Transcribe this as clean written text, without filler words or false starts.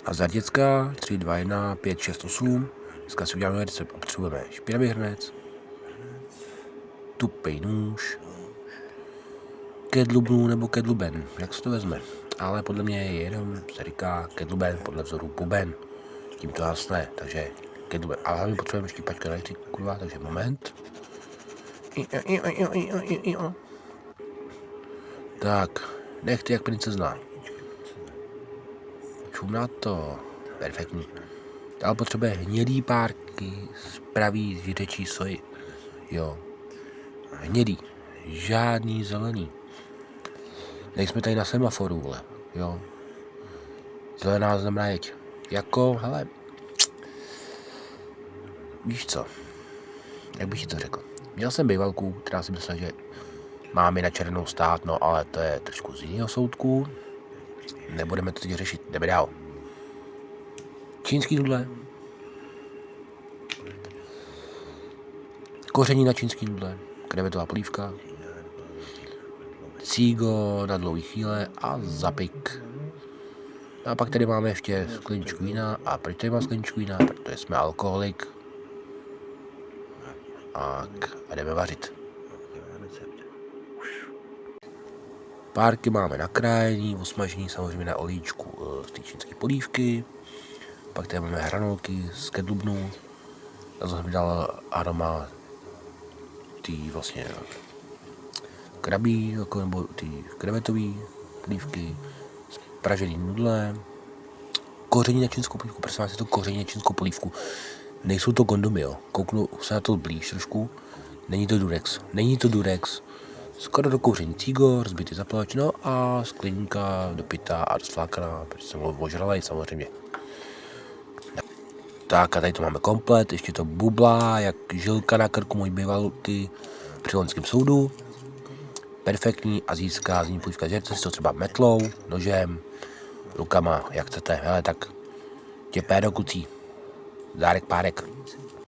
A za děcka 3, 2, 1, 5, 6, 8. Dneska si uděláme recept a potřebujeme špinavý hrnec, tupej nůž, kedlubnu nebo kedluben, jak se to vezme. Ale podle mě jenom se říká kedluben podle vzoru buben. Tím to jasné, takže kedluben. Ale hlavně potřebujeme štípačka na kurva, takže moment. Tak, nechty jak princezna. Čum na to. Perfektní. Dál potřebuje hnědý párky z pravý žitečí soji. Jo. Hnědý. Žádný zelený. Nejsme tady na semaforu, vole. Jo. Zelená znamená jeď. Jako, hele. Víš co? Jak bych ti to řekl? Měl jsem bývalku, která si myslela, že má mi na černou stát, no ale to je trošku z jiného soudku. Nebudeme to teď řešit, jdeme dál. Čínský nudle. Koření na čínský nudle. Krevetová polívka. Cígo na dlouhý chvíle a zapik. A pak tady máme ještě skleničku vína. A proč tady mám skleničku vína? Protože jsme alkoholik. A jdeme vařit. Párky máme nakrájení, osmažení samozřejmě na olíčku z té čínské polívky. Pak tady máme hranolky z kedlubnu. Já jsem dal aroma tý vlastně krabí, jako, nebo ty krevetové polívky, pražený nudle, koření na čínskou polívku, prosím vás, je to koření na čínskou polívku. Nejsou to kondomy, jo. Kouknu se na to blíž trošku. Není to durex. Skoro do kouření cígo, rozbitý zaplač, no a skleníka dopitá a rozflákaná, protože jsem ho ožralej samozřejmě. Tak a tady to máme komplet, ještě to bublá, jak žilka na krku mojí bývalky při loňském soudu. Perfektní azijská zimní polívka, žerte si to třeba metlou, nožem, rukama, jak chcete, hele tak tě péro kucí, dárek párek.